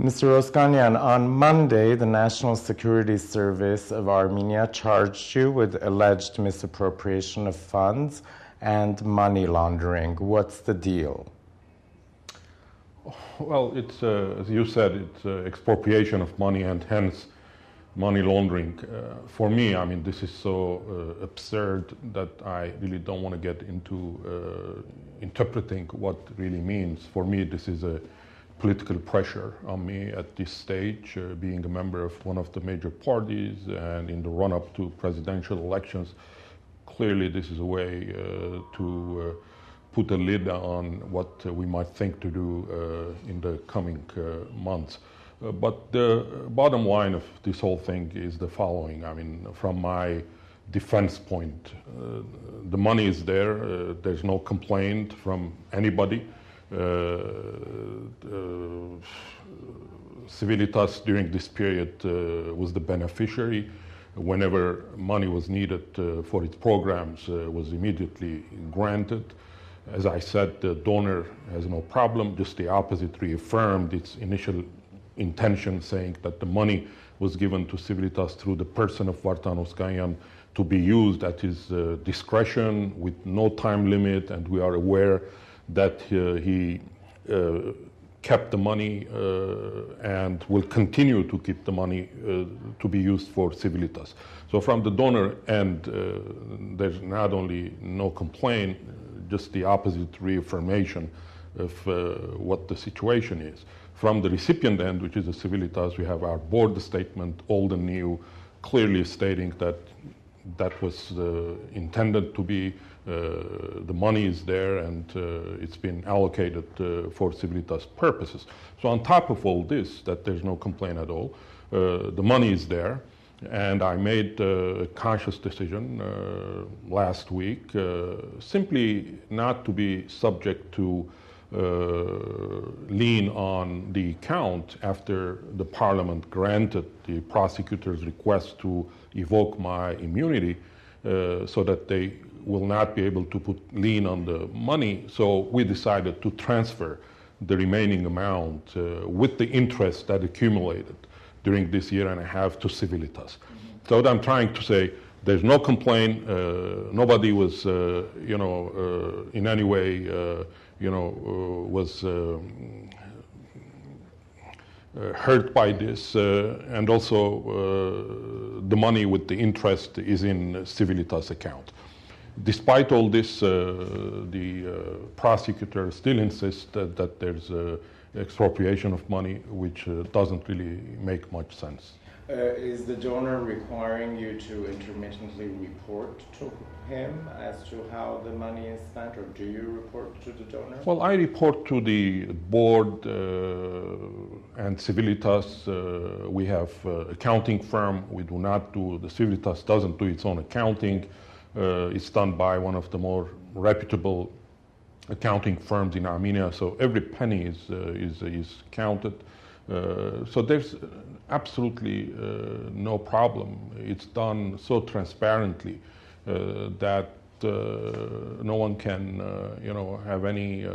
Mr. Oskanian, on Monday, the National Security Service of Armenia charged you with alleged misappropriation of funds and money laundering. What's the deal? Well, it's, as you said, it's expropriation of money and hence money laundering. For me, I mean, this is so absurd that I really don't want to get into interpreting what it really means. For me, this is a political pressure on me at this stage, being a member of one of the major parties and in the run-up to presidential elections. Clearly, this is a way to put a lid on what we might think to do in the coming months. But the bottom line of this whole thing is the following. I mean, from my defense point, the money is there. There's no complaint from anybody. Civilitas during this period was the beneficiary. Whenever money was needed for its programs, was immediately granted. As I said, the donor has no problem, just the opposite, reaffirmed its initial intention, saying that the money was given to Civilitas through the person of Vartan Oskanian to be used at his discretion with no time limit, and we are aware that he kept the money and will continue to keep the money to be used for Civilitas. So from the donor end, there's not only no complaint, just the opposite reaffirmation of what the situation is. From the recipient end, which is the Civilitas, we have our board statement, old and new, clearly stating that that was intended to be, the money is there and it's been allocated for Civilitas purposes. So on top of all this, that there's no complaint at all, the money is there. And I made a conscious decision last week simply not to be subject to lien on the account after the parliament granted the prosecutor's request to evoke my immunity so that they will not be able to put lien on the money. So we decided to transfer the remaining amount with the interest that accumulated during this year and a half to Civilitas. So what I'm trying to say, there's no complaint, nobody was, in any way, was hurt by this, and also the money with the interest is in Civilitas account. Despite all this, the prosecutor still insists that there's expropriation of money, which doesn't really make much sense. Is the donor requiring you to intermittently report to him as to how the money is spent, or do you report to the donor? Well, I report to the board and Civilitas. We have accounting firm. We do not do, the Civilitas doesn't do its own accounting. It's done by one of the more reputable accounting firms in Armenia, so every penny is counted. So there's absolutely no problem. It's done so transparently that no one can, have any,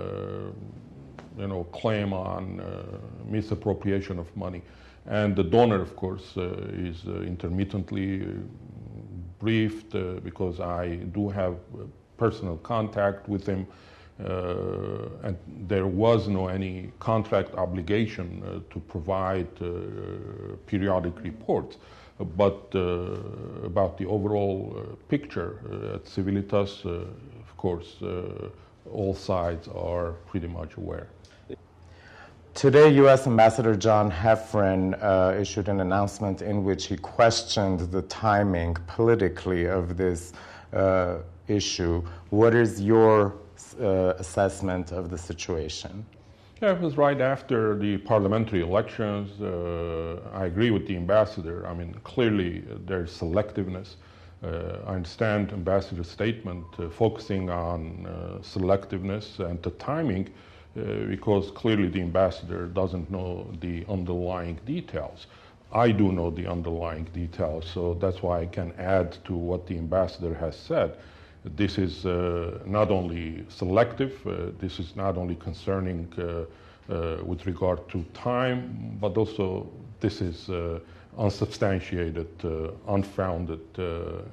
claim on misappropriation of money. And the donor, of course, is intermittently briefed because I do have personal contact with him. And there was no any contract obligation to provide periodic reports. But about the overall picture at Civilitas, of course, all sides are pretty much aware. Today, U.S. Ambassador John Heffron issued an announcement in which he questioned the timing politically of this issue. What is your assessment of the situation? Yeah, it was right after the parliamentary elections. I agree with the ambassador. I mean, clearly there's selectiveness. I understand ambassador's statement focusing on selectiveness and the timing because clearly the ambassador doesn't know the underlying details. I do know the underlying details, so that's why I can add to what the ambassador has said. This is not only selective, this is not only concerning with regard to time, but also this is unsubstantiated, unfounded,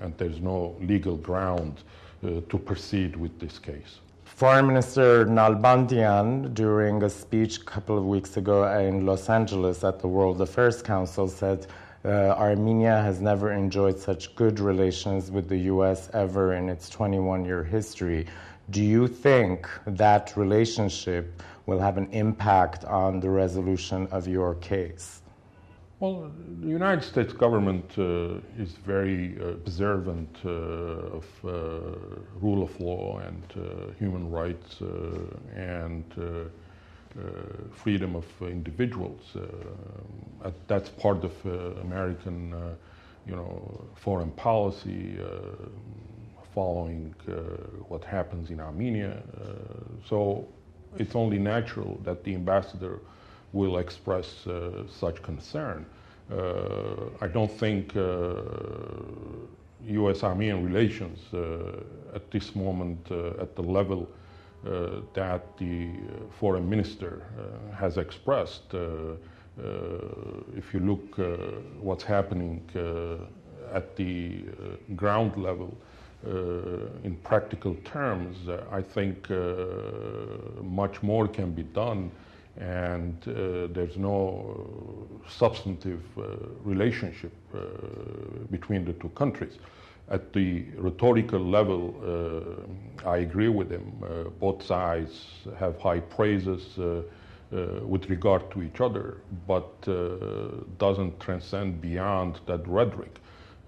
and there's no legal ground to proceed with this case. Foreign Minister Nalbandian, during a speech a couple of weeks ago in Los Angeles at the World Affairs Council, said Armenia has never enjoyed such good relations with the U.S. ever in its 21-year history. Do you think that relationship will have an impact on the resolution of your case? Well, the United States government is very observant of rule of law and human rights and freedom of individuals. That's part of American, foreign policy, following what happens in Armenia. So it's only natural that the ambassador will express such concern. I don't think U.S.-Armenian relations at this moment at the level that the foreign minister has expressed. If you look what's happening at the ground level, in practical terms, I think much more can be done, and there's no substantive relationship between the two countries. At the rhetorical level, I agree with him. Both sides have high praises with regard to each other, but doesn't transcend beyond that rhetoric.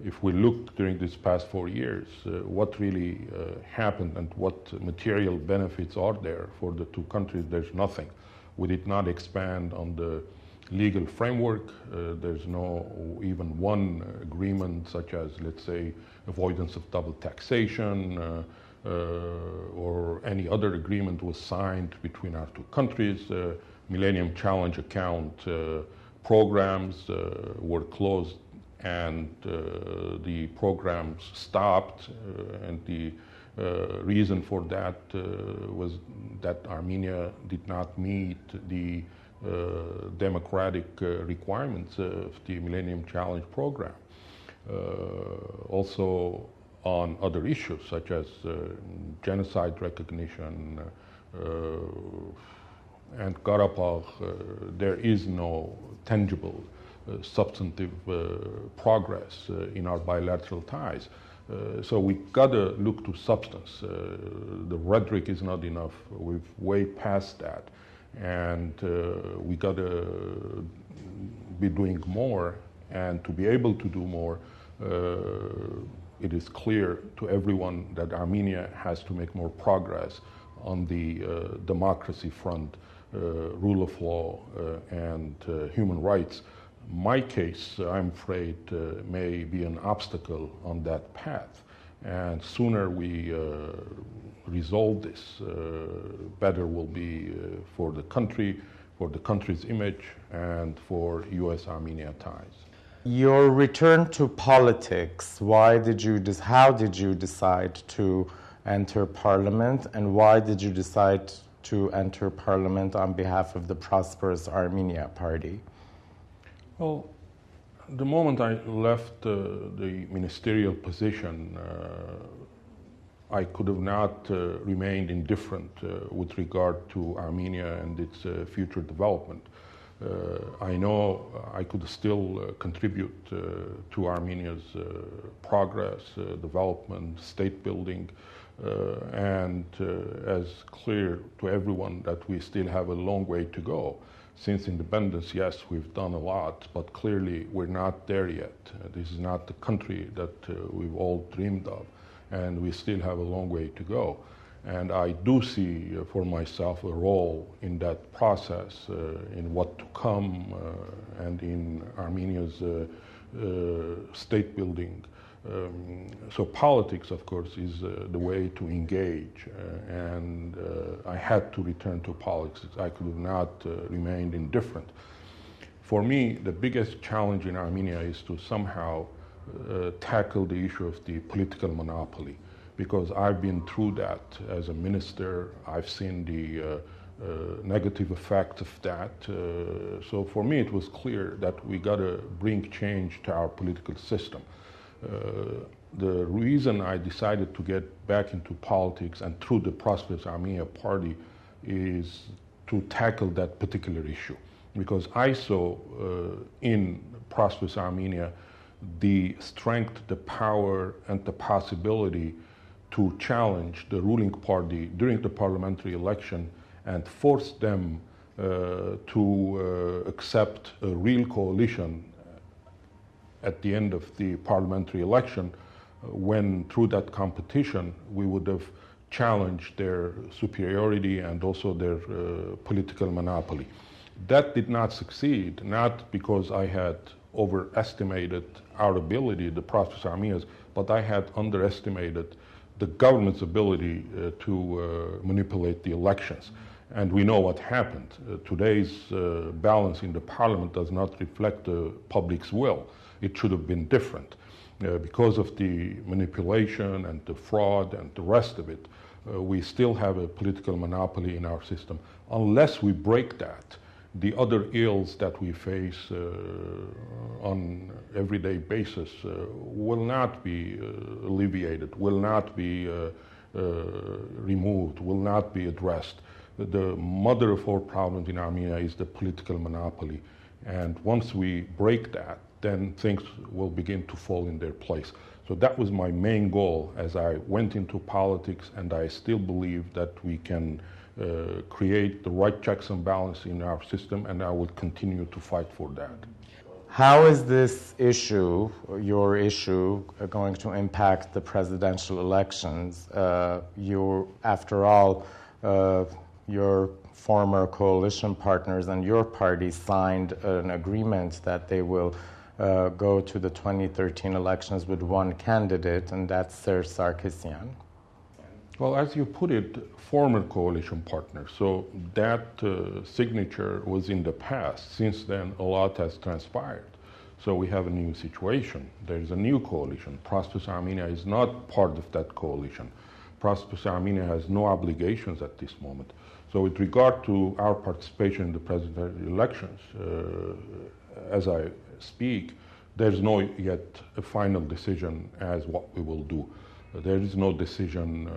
If we look during these past 4 years, what really happened and what material benefits are there for the two countries, there's nothing. We did not expand on the legal framework. There's no even one agreement such as, let's say, avoidance of double taxation or any other agreement was signed between our two countries. Millennium Challenge account programs were closed and the programs stopped, and the reason for that was that Armenia did not meet the democratic requirements of the Millennium Challenge program. Also on other issues such as genocide recognition and Karabakh, there is no tangible substantive progress in our bilateral ties. So we gotta look to substance. The rhetoric is not enough. We've way past that, and we gotta be doing more. And to be able to do more, it is clear to everyone that Armenia has to make more progress on the democracy front, rule of law, and human rights. My case, I'm afraid, may be an obstacle on that path. And sooner we resolve this, better will be for the country, for the country's image, and for U.S.-Armenia ties. Your return to politics, how did you decide to enter parliament, and why did you decide to enter parliament on behalf of the Prosperous Armenia party? Well, the moment I left the ministerial position, I could have not remained indifferent with regard to Armenia and its future development. I know I could still contribute to Armenia's progress, development, state building, and as clear to everyone that we still have a long way to go. Since independence, yes, we've done a lot, but clearly we're not there yet. This is not the country that we've all dreamed of, and we still have a long way to go. And I do see for myself a role in that process, in what to come, and in Armenia's state building. So politics, of course, is the way to engage, and I had to return to politics. I could have not remained indifferent. For me, the biggest challenge in Armenia is to somehow tackle the issue of the political monopoly, because I've been through that as a minister. I've seen the negative effects of that. So for me, it was clear that we got to bring change to our political system. The reason I decided to get back into politics and through the Prosperous Armenia party is to tackle that particular issue. Because I saw in Prosperous Armenia the strength, the power, and the possibility to challenge the ruling party during the parliamentary election and force them to accept a real coalition at the end of the parliamentary election, when through that competition we would have challenged their superiority and also their political monopoly. That did not succeed, not because I had overestimated our ability, the Prosperous Armenians, but I had underestimated the government's ability to manipulate the elections. And we know what happened. Today's balance in the parliament does not reflect the public's will. It should have been different. Because of the manipulation and the fraud and the rest of it, we still have a political monopoly in our system. Unless we break that, the other ills that we face on everyday basis will not be alleviated, will not be removed, will not be addressed. The mother of all problems in Armenia is the political monopoly. And once we break that, then things will begin to fall in their place. So that was my main goal as I went into politics, and I still believe that we can create the right checks and balance in our system, and I will continue to fight for that. How is this issue, your issue, going to impact the presidential elections? After all, your former coalition partners and your party signed an agreement that they will go to the 2013 elections with one candidate, and that's Serge Sarkisian. Well, as you put it, former coalition partners. So that signature was in the past. Since then, a lot has transpired. So we have a new situation. There is a new coalition. Prosperous Armenia is not part of that coalition. Prosperous Armenia has no obligations at this moment. So with regard to our participation in the presidential elections, as I speak, there's no yet a final decision as what we will do. There is no decision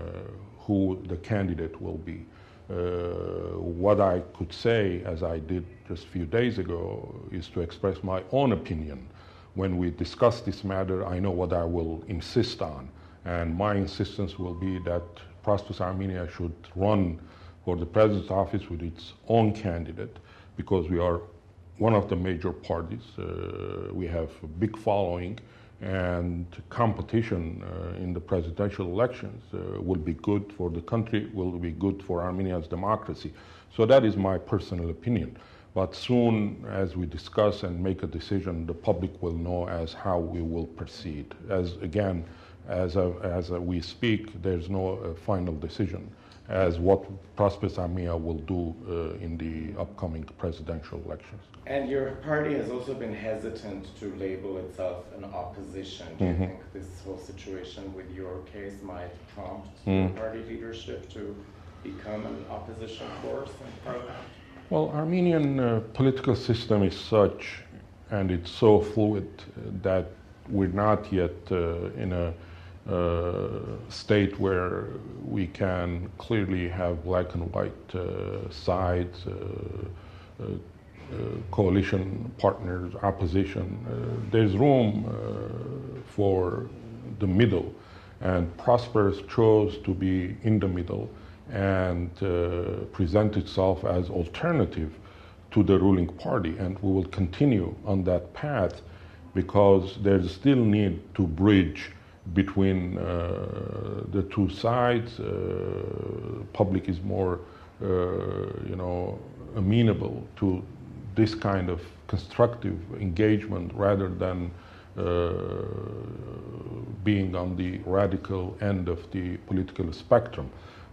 who the candidate will be. What I could say, as I did just a few days ago, is to express my own opinion. When we discuss this matter, I know what I will insist on. And my insistence will be that Prosperous Armenia should run for the president's office with its own candidate, because we are one of the major parties. We have a big following, and competition in the presidential elections will be good for the country, will be good for Armenia's democracy. So that is my personal opinion. But soon as we discuss and make a decision, the public will know as how we will proceed. As we speak, there's no final decision as what Prosperous Armenia will do in the upcoming presidential elections. And your party has also been hesitant to label itself an opposition. Do you think this whole situation with your case might prompt your party leadership to become an opposition force in parliament? Well, Armenian political system is such, and it's so fluid, that we're not yet in a state where we can clearly have black and white sides, coalition partners, opposition. There's room for the middle, and Prosperous chose to be in the middle and present itself as alternative to the ruling party, and we will continue on that path because there's still need to bridge between the two sides. Public is more amenable to this kind of constructive engagement rather than being on the radical end of the political spectrum.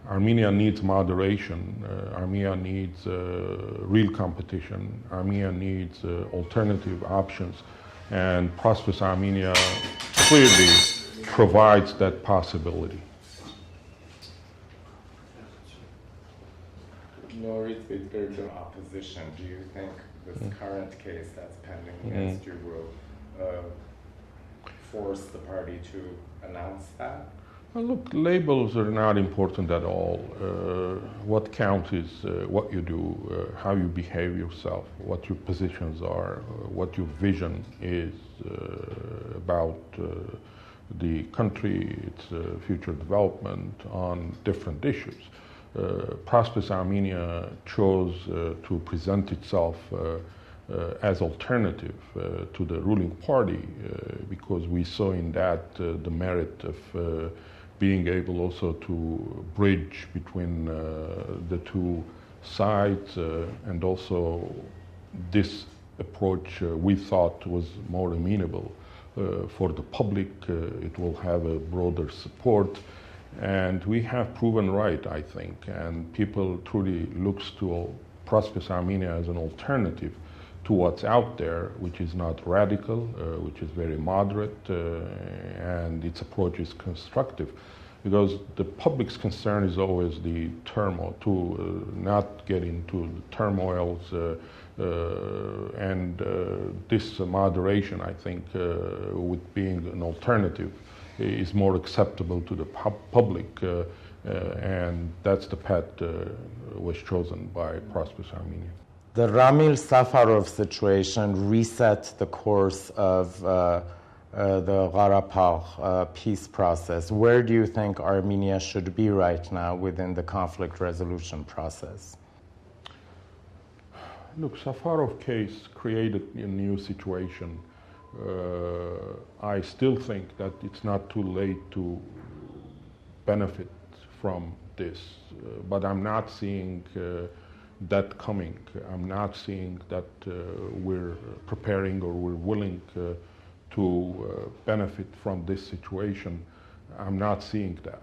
Armenia needs moderation. Armenia needs real competition. Armenia needs alternative options. And Prosperous Armenia clearly provides that possibility. nor its bigger opposition. Do you think this current case that's pending against you will force the party to announce that? Well, look, labels are not important at all. What counts is what you do, how you behave yourself, what your positions are, what your vision is about the country, its future development on different issues. Prosperous Armenia chose to present itself as alternative to the ruling party because we saw in that the merit of being able also to bridge between the two sides and also this approach we thought was more amenable for the public. It will have a broader support, and we have proven right, I think, and people truly looks to Prosperous Armenia as an alternative to what's out there, which is not radical, which is very moderate, and its approach is constructive. Because the public's concern is always the turmoil, to not get into the turmoils, and this moderation, I think, with being an alternative, is more acceptable to the public, and that's the path was chosen by Prosperous Armenia. The Ramil Safarov situation reset the course of the Karabakh peace process. Where do you think Armenia should be right now within the conflict resolution process? Look, Safarov case created a new situation. I still think that it's not too late to benefit from this, but I'm not seeing that coming. I'm not seeing that we're preparing or we're willing to benefit from this situation. I'm not seeing that.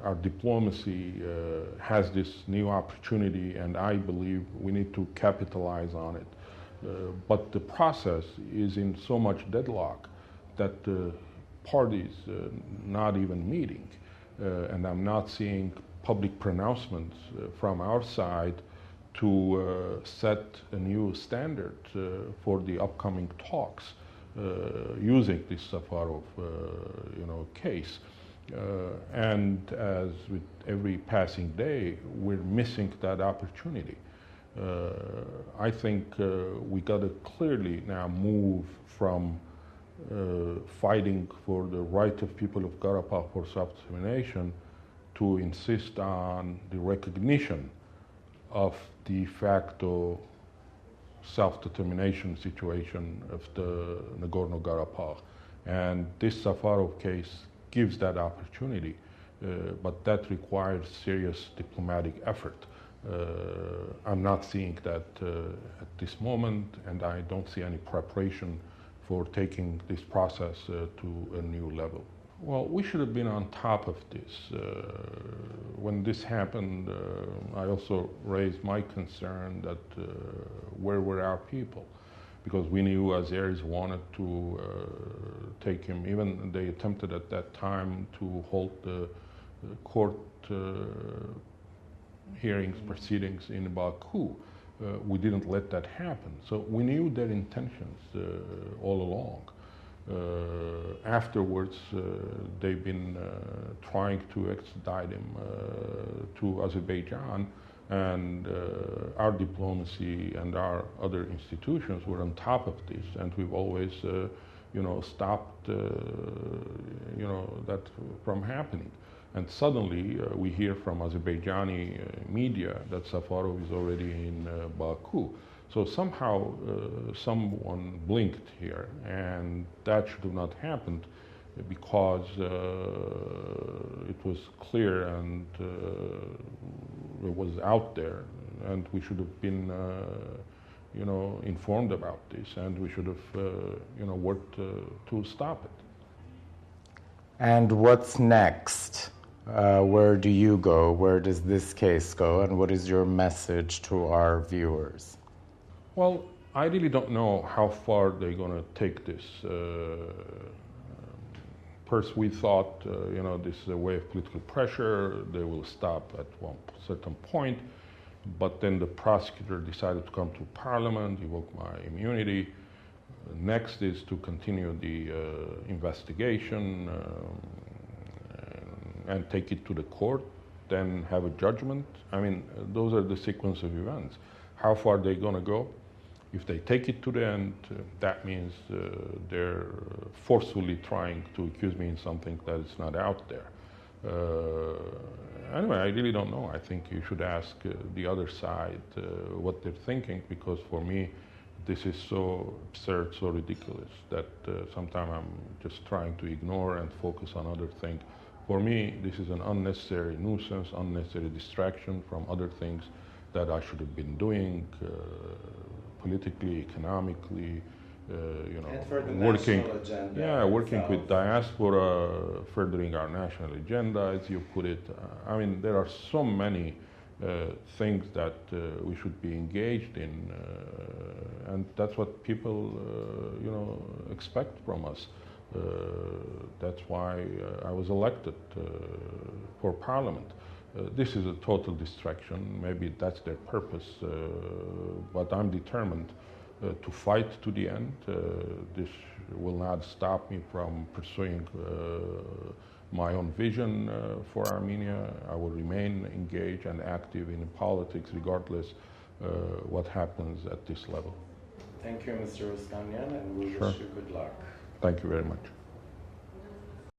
Our diplomacy has this new opportunity, and I believe we need to capitalize on it. But the process is in so much deadlock that the parties not even meeting, and I'm not seeing public pronouncements from our side to set a new standard for the upcoming talks using this Safarov case. And as with every passing day, we're missing that opportunity. I think we got to clearly now move from fighting for the right of people of Karabakh for self-determination to insist on the recognition of de facto self-determination situation of the Nagorno-Karabakh. And this Safarov case gives that opportunity, but that requires serious diplomatic effort. I'm not seeing that at this moment, and I don't see any preparation for taking this process to a new level. Well, we should have been on top of this. When this happened, I also raised my concern that where were our people? Because we knew Asbarez wanted to take him. Even they attempted at that time to hold the court hearings, proceedings in Baku. We didn't let that happen. So we knew their intentions all along. Afterwards, they've been trying to extradite him to Azerbaijan, and our diplomacy and our other institutions were on top of this, and we've always, stopped, that from happening. And suddenly, we hear from Azerbaijani media that Safarov is already in Baku. So somehow someone blinked here, and that should have not happened because it was clear and it was out there, and we should have been, informed about this, and we should have, worked to stop it. And what's next? Where do you go? Where does this case go? And what is your message to our viewers? Well, I really don't know how far they're going to take this. First, we thought, this is a way of political pressure. They will stop at one certain point. but then the prosecutor decided to come to parliament, revoke my immunity. Next is to continue the investigation and take it to the court, then have a judgment. I mean, those are the sequence of events. How far are they going to go? If they take it to the end, that means they're forcefully trying to accuse me in something that is not out there. Anyway, I really don't know. I think you should ask the other side what they're thinking, because for me, this is so absurd, so ridiculous, that sometimes I'm just trying to ignore and focus on other things. For me, this is an unnecessary nuisance, unnecessary distraction from other things that I should have been doing politically, economically, and for the working, national agenda working itself. with diaspora, furthering our national agenda, as you put it. I mean, there are so many things that we should be engaged in, and that's what people, expect from us. That's why I was elected for parliament. This is a total distraction. Maybe that's their purpose, but I'm determined to fight to the end. This will not stop me from pursuing my own vision for Armenia. I will remain engaged and active in politics regardless what happens at this level. Thank you, Mr. Oskanian, and we Sure. wish you good luck. Thank you very much.